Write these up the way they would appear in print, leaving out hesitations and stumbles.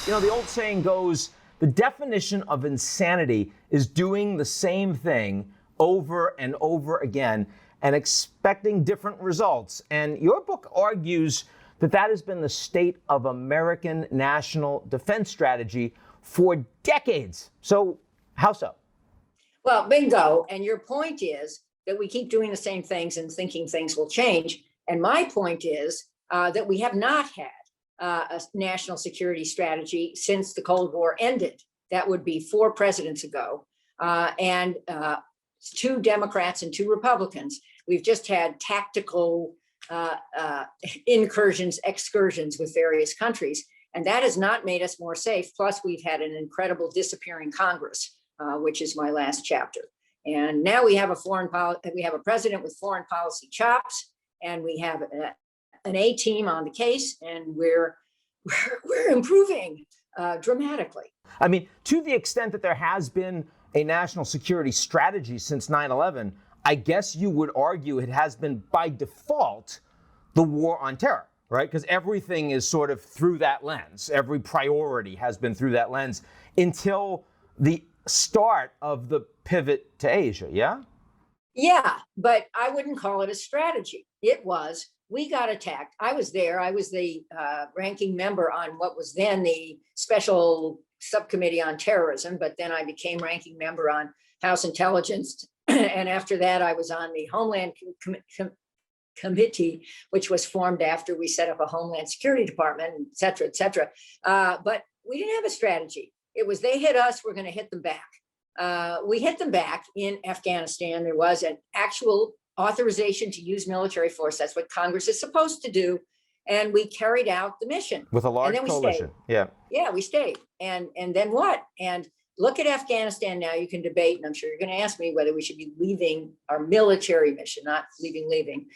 You know, the old saying goes, the definition of insanity is doing the same thing over and over again and expecting different results. And your book argues that that has been the state of American national defense strategy for decades. So how so? Well, bingo. And your point is that we keep doing the same things and thinking things will change. And my point is that we have not had a national security strategy since the Cold War ended. That would be 4 presidents ago, and 2 Democrats and 2 Republicans. We've just had tactical excursions with various countries, and that has not made us more safe. Plus, we've had an incredible disappearing Congress, which is my last chapter. And now we have a president with foreign policy chops, and we have an A team on the case, and we're improving dramatically. I mean, to the extent that there has been a national security strategy since 9/11, I guess you would argue it has been by default the war on terror, right? Because everything is sort of through that lens. Every priority has been through that lens until the start of the pivot to Asia, yeah? Yeah, but I wouldn't call it a strategy. It was, we got attacked. I was there. I was the ranking member on what was then the Special Subcommittee on Terrorism, but then I became ranking member on House Intelligence. And after that, I was on the Homeland Committee, which was formed after we set up a Homeland Security Department, et cetera, et cetera. But we didn't have a strategy. It was, they hit us, we're going to hit them back. We hit them back in Afghanistan. There was an actual authorization to use military force. That's what Congress is supposed to do. And we carried out the mission. With a large coalition. Yeah. Yeah, we stayed. And then what? And look at Afghanistan now. You can debate, and I'm sure you're going to ask me whether we should be leaving our military mission, not leaving,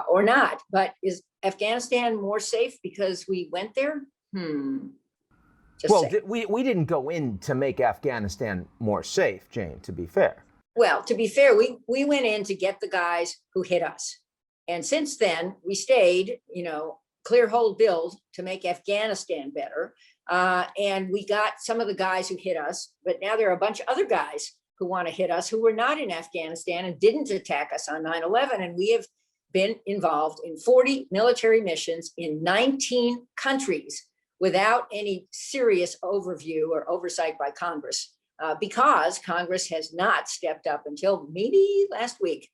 or not. But is Afghanistan more safe because we went there? Well, we didn't go in to make Afghanistan more safe, Jane, to be fair. Well, to be fair, we went in to get the guys who hit us. And since then, we stayed, clear, hold, build to make Afghanistan better. And we got some of the guys who hit us, but now there are a bunch of other guys who want to hit us who were not in Afghanistan and didn't attack us on 9/11. And we have been involved in 40 military missions in 19 countries without any serious overview or oversight by Congress, because Congress has not stepped up until maybe last week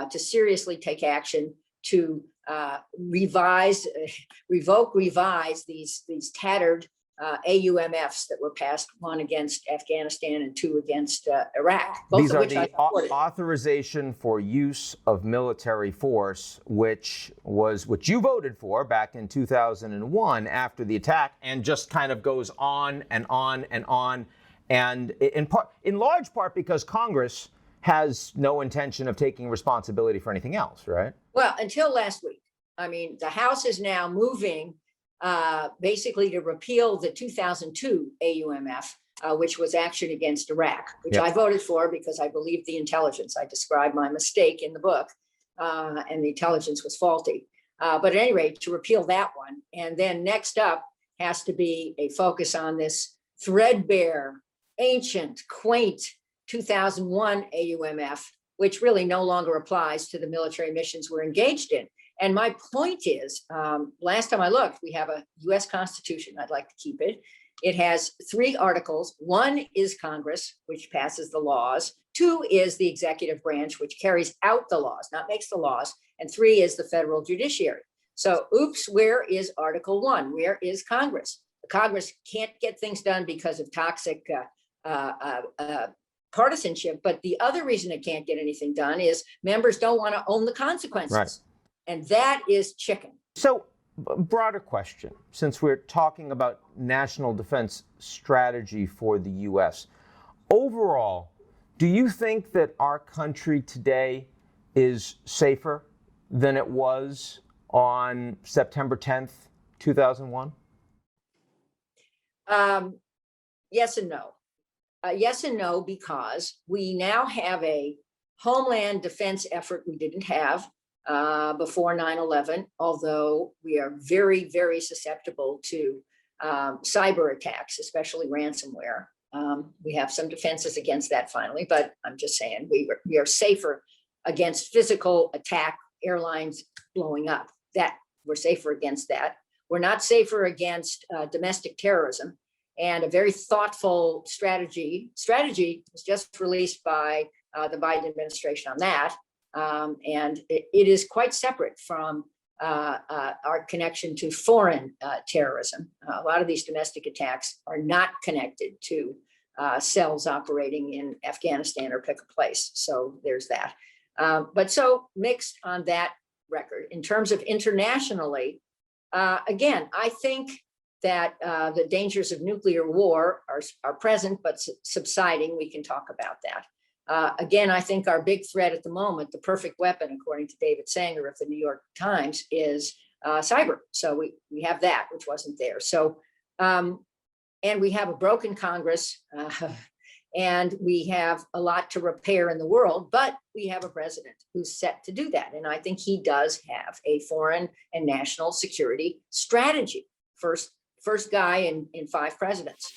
to seriously take action to revise these tattered AUMFs that were passed, 1 against Afghanistan and 2 against Iraq. These are the authorization for use of military force, which you voted for back in 2001 after the attack, and just kind of goes on and on and on, and in large part because Congress has no intention of taking responsibility for anything else, right? Well, until last week. I mean, the House is now moving basically to repeal the 2002 AUMF, which was action against Iraq, which I voted for because I believed the intelligence. I described my mistake in the book, and the intelligence was faulty. But at any rate, to repeal that one. And then next up has to be a focus on this threadbare, ancient, quaint 2001 AUMF, which really no longer applies to the military missions we're engaged in. And my point is, last time I looked, we have a US Constitution. I'd like to keep it. It has 3 articles. 1 is Congress, which passes the laws. 2 is the executive branch, which carries out the laws, not makes the laws. And 3 is the federal judiciary. So, oops, where is Article 1? Where is Congress? The Congress can't get things done because of toxic partisanship. But the other reason it can't get anything done is members don't want to own the consequences. Right. And that is chicken. So, broader question, since we're talking about national defense strategy for the U.S. Overall, do you think that our country today is safer than it was on September 10th, 2001? Yes and no. Yes and no, because we now have a homeland defense effort we didn't have before 9/11, although we are very, very susceptible to cyber attacks, especially ransomware. We have some defenses against that finally, but I'm just saying we are safer against physical attack, airlines blowing up. That we're safer against that. We're not safer against domestic terrorism. And a very thoughtful strategy was just released by the Biden administration on that. And it is quite separate from our connection to foreign terrorism. A lot of these domestic attacks are not connected to cells operating in Afghanistan or pick a place. So there's that. But so mixed on that record. In terms of internationally, again, I think that the dangers of nuclear war are present, but subsiding. We can talk about that. Again, I think our big threat at the moment, the perfect weapon, according to David Sanger of the New York Times, is cyber. So we have that, which wasn't there. So, and we have a broken Congress, and we have a lot to repair in the world, but we have a president who's set to do that. And I think he does have a foreign and national security strategy. First guy in 5 presidents.